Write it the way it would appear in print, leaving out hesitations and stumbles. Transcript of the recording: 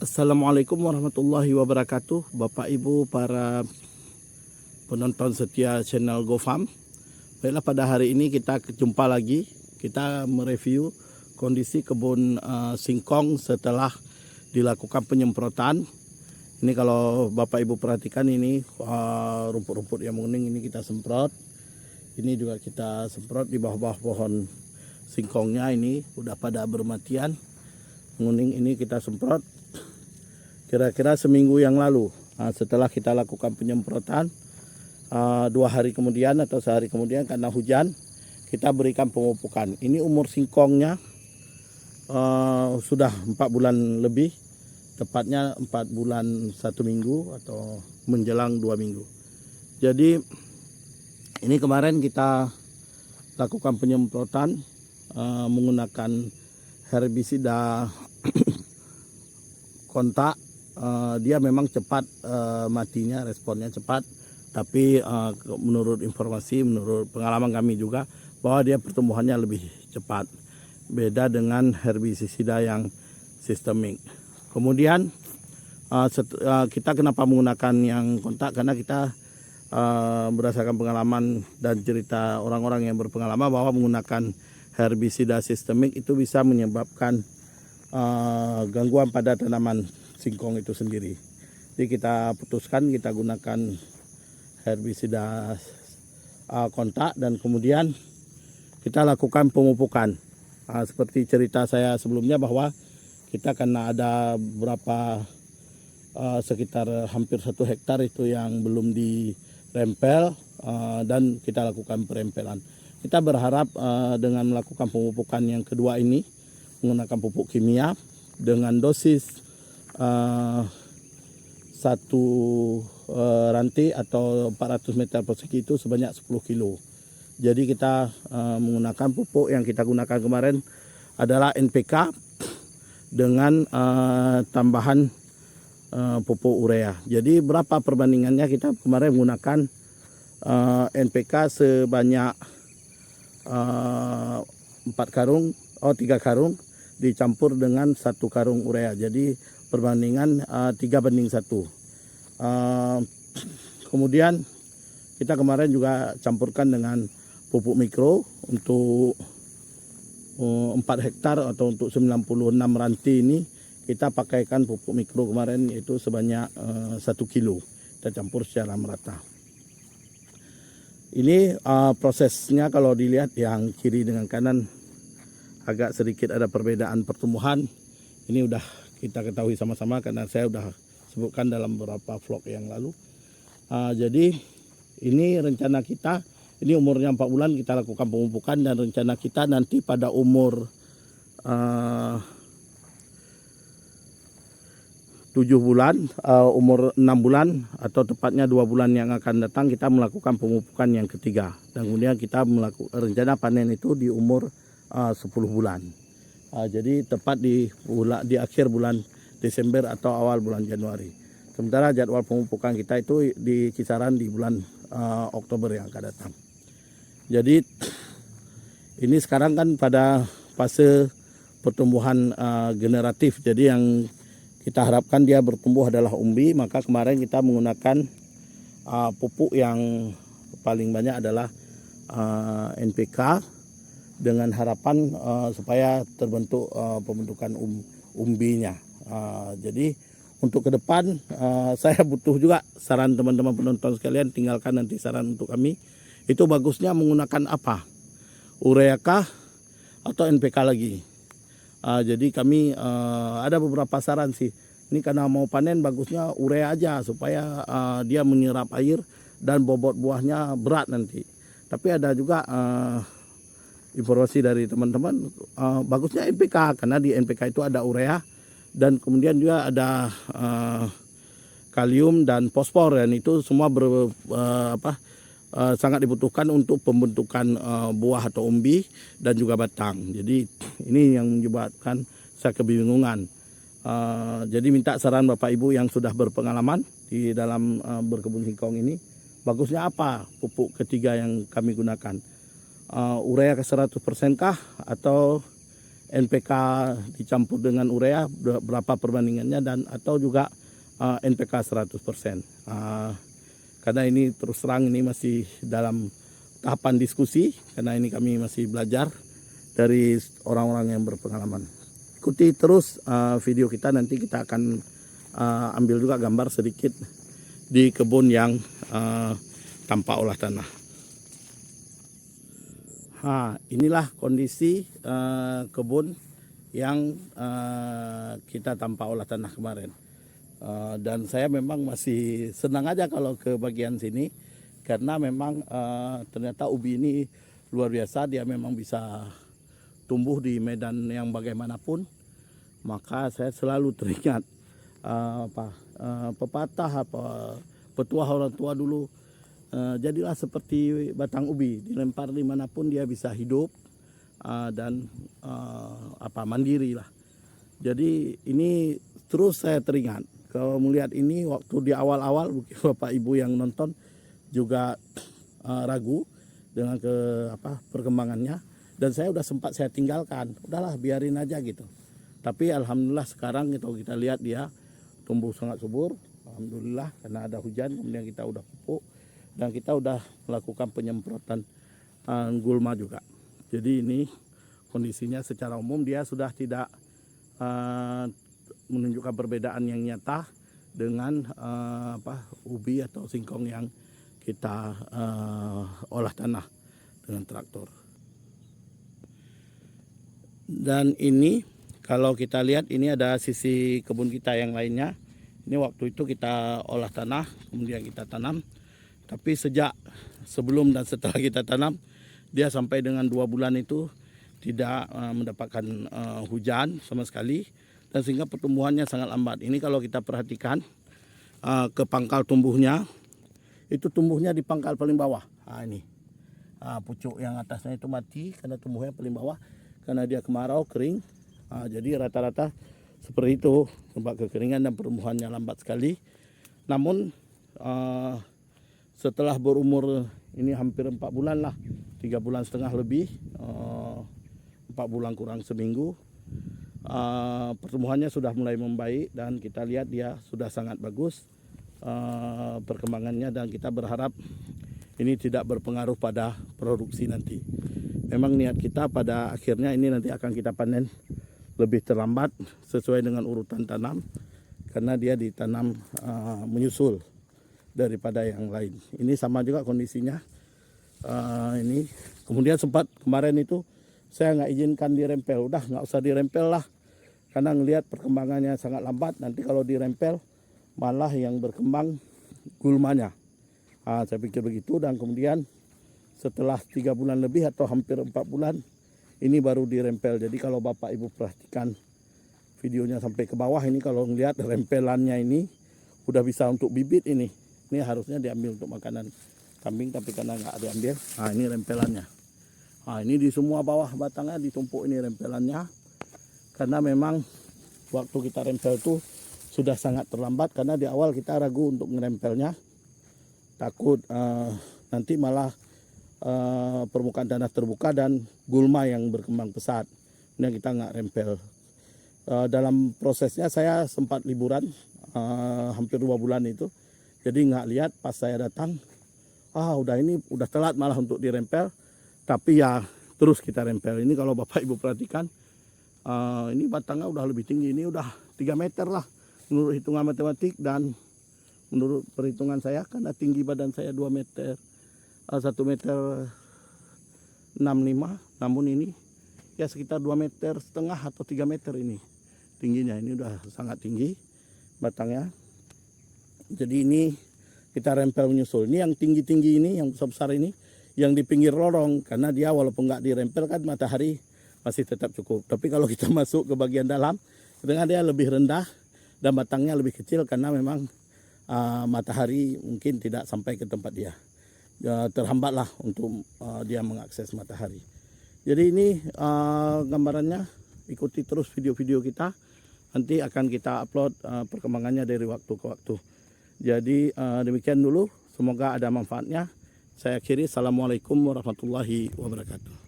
Assalamualaikum warahmatullahi wabarakatuh, Bapak Ibu para penonton setia channel GoFarm. Baiklah, pada hari ini kita jumpa lagi. Kita mereview kondisi kebun singkong setelah dilakukan penyemprotan. Ini kalau Bapak Ibu perhatikan, ini rumput-rumput yang menguning ini kita semprot. Ini juga kita semprot di bawah-bawah pohon singkongnya, ini udah pada bermatian. Menguning ini kita semprot kira-kira seminggu yang lalu. Setelah kita lakukan penyemprotan, 2 hari kemudian atau sehari kemudian karena hujan, kita berikan pemupukan. Ini umur singkongnya sudah 4 bulan lebih, tepatnya 4 bulan 1 minggu atau menjelang 2 minggu. Jadi ini kemarin kita lakukan penyemprotan menggunakan herbisida kontak. Dia memang cepat matinya, responnya cepat, tapi menurut informasi, menurut pengalaman kami juga, bahwa dia pertumbuhannya lebih cepat, beda dengan herbisida yang sistemik. Kemudian kita kenapa menggunakan yang kontak, karena kita berdasarkan pengalaman dan cerita orang-orang yang berpengalaman bahwa menggunakan herbisida sistemik itu bisa menyebabkan gangguan pada tanaman singkong itu sendiri. Jadi kita putuskan kita gunakan herbisida kontak, dan kemudian kita lakukan pemupukan. Seperti cerita saya sebelumnya bahwa kita karena ada berapa sekitar hampir 1 hektar itu yang belum dirempel, dan kita lakukan perempelan. Kita berharap dengan melakukan pemupukan yang kedua ini menggunakan pupuk kimia dengan dosis 1 rantai atau 400 meter persegi itu sebanyak 10 kilo. Jadi kita menggunakan pupuk yang kita gunakan kemarin adalah NPK dengan tambahan pupuk urea. Jadi berapa perbandingannya? Kita kemarin menggunakan NPK sebanyak 3 karung dicampur dengan 1 karung urea. Jadi perbandingan 3:1. Kemudian kita kemarin juga campurkan dengan pupuk mikro untuk 4 hektar atau untuk 96 rantai ini. Kita pakaikan pupuk mikro kemarin yaitu sebanyak 1 kilo. Kita campur secara merata. Ini prosesnya kalau dilihat yang kiri dengan kanan agak sedikit ada perbedaan pertumbuhan. Ini udah kita ketahui sama-sama karena saya udah sebutkan dalam beberapa vlog yang lalu. Jadi ini rencana kita, ini umurnya 4 bulan kita lakukan pemupukan, dan rencana kita nanti pada umur 7 bulan, umur 6 bulan atau tepatnya 2 bulan yang akan datang, kita melakukan pemupukan yang ketiga. Dan kemudian kita melakukan rencana panen itu di umur 10 bulan. Jadi tepat di akhir bulan Desember atau awal bulan Januari. Sementara jadwal pemupukan kita itu di kisaran di bulan Oktober yang akan datang. Jadi ini sekarang kan pada fase pertumbuhan generatif. Jadi yang kita harapkan dia bertumbuh adalah umbi. Maka kemarin kita menggunakan pupuk yang paling banyak adalah NPK, dengan harapan supaya terbentuk pembentukan umbinya. Jadi untuk ke depan saya butuh juga saran teman-teman penonton sekalian. Tinggalkan nanti saran untuk kami. Itu bagusnya menggunakan apa? Urea kah atau NPK lagi? Jadi kami ada beberapa saran sih. Ini karena mau panen bagusnya urea aja supaya dia menyerap air dan bobot buahnya berat nanti. Tapi ada juga informasi dari teman-teman, bagusnya NPK karena di NPK itu ada urea dan kemudian juga ada kalium dan fosfor, dan itu semua sangat dibutuhkan untuk pembentukan buah atau umbi dan juga batang. Jadi ini yang menyebabkan saya kebingungan. Jadi minta saran Bapak Ibu yang sudah berpengalaman di dalam berkebun singkong ini, bagusnya apa pupuk ketiga yang kami gunakan? Urea ke 100% kah atau NPK dicampur dengan urea berapa perbandingannya, dan atau juga NPK 100%. Karena ini terus terang ini masih dalam tahapan diskusi, karena ini kami masih belajar dari orang-orang yang berpengalaman. Ikuti terus video kita, nanti kita akan ambil juga gambar sedikit di kebun yang tanpa olah tanah. Inilah kondisi kebun yang kita tanpa olah tanah kemarin. Dan saya memang masih senang aja kalau ke bagian sini, karena memang ternyata ubi ini luar biasa. Dia memang bisa tumbuh di medan yang bagaimanapun. Maka saya selalu teringat pepatah petuah orang tua dulu, jadilah seperti batang ubi, dilempar dimanapun dia bisa hidup dan mandiri lah. Jadi ini terus saya teringat. Kalau melihat ini waktu di awal-awal, mungkin Bapak Ibu yang nonton juga ragu dengan perkembangannya, dan saya udah sempat saya tinggalkan, udahlah biarin aja gitu. Tapi alhamdulillah sekarang kalau kita lihat dia tumbuh sangat subur, alhamdulillah, karena ada hujan, kemudian kita udah pupuk dan kita udah melakukan penyemprotan gulma juga. Jadi ini kondisinya secara umum dia sudah tidak menunjukkan perbedaan yang nyata dengan ubi atau singkong yang kita olah tanah dengan traktor. Dan ini kalau kita lihat, ini ada sisi kebun kita yang lainnya. Ini waktu itu kita olah tanah, kemudian kita tanam. Tapi sejak sebelum dan setelah kita tanam, dia sampai dengan 2 bulan itu tidak mendapatkan hujan sama sekali. Dan sehingga pertumbuhannya sangat lambat. Ini kalau kita perhatikan ke pangkal tumbuhnya, itu tumbuhnya di pangkal paling bawah. Ini pucuk yang atasnya itu mati karena tumbuhnya paling bawah, karena dia kemarau kering. Jadi rata-rata seperti itu, tempat kekeringan dan pertumbuhannya lambat sekali. Namun setelah berumur ini hampir 4 bulan lah, 3,5 bulan lebih, 4 bulan kurang seminggu, pertumbuhannya sudah mulai membaik dan kita lihat dia sudah sangat bagus perkembangannya, dan kita berharap ini tidak berpengaruh pada produksi nanti. Memang niat kita pada akhirnya ini nanti akan kita panen lebih terlambat sesuai dengan urutan tanam, karena dia ditanam menyusul daripada yang lain. Ini sama juga kondisinya. Ini kemudian sempat kemarin itu saya nggak izinkan dirempel, udah nggak usah dirempel lah, karena ngelihat perkembangannya sangat lambat. Nanti kalau dirempel malah yang berkembang gulmanya. Saya pikir begitu, dan kemudian setelah 3 bulan lebih atau hampir 4 bulan ini baru dirempel. Jadi kalau Bapak Ibu perhatikan videonya sampai ke bawah, ini kalau ngelihat rempelannya ini udah bisa untuk bibit ini. Ini harusnya diambil untuk makanan kambing, tapi karena nggak diambil. Ini rempelannya. Ini di semua bawah batangnya ditumpuk ini rempelannya, karena memang waktu kita rempel tuh sudah sangat terlambat, karena di awal kita ragu untuk ngerempelnya, takut nanti malah permukaan tanah terbuka dan gulma yang berkembang pesat. Ini kita nggak rempel. Dalam prosesnya saya sempat liburan hampir 2 bulan itu, jadi nggak lihat pas saya datang, udah telat malah untuk dirempel. Tapi ya terus kita rempel. Ini kalau Bapak Ibu perhatikan, ini batangnya udah lebih tinggi, ini udah 3 meter lah menurut hitungan matematik, dan menurut perhitungan saya karena tinggi badan saya 2 meter, 1 meter 65, namun ini ya sekitar 2,5 meter atau 3 meter ini tingginya. Ini udah sangat tinggi batangnya. Jadi ini kita rempel menyusul. Ini yang tinggi-tinggi ini, yang besar-besar ini, yang di pinggir lorong, karena dia walaupun nggak dirempel kan matahari masih tetap cukup. Tapi kalau kita masuk ke bagian dalam, dengan dia lebih rendah dan batangnya lebih kecil, karena memang matahari mungkin tidak sampai ke tempat dia. Terhambatlah untuk dia mengakses matahari. Jadi ini gambarannya. Ikuti terus video-video kita. Nanti akan kita upload perkembangannya dari waktu ke waktu. Jadi demikian dulu. Semoga ada manfaatnya. Saya akhiri. Assalamualaikum warahmatullahi wabarakatuh.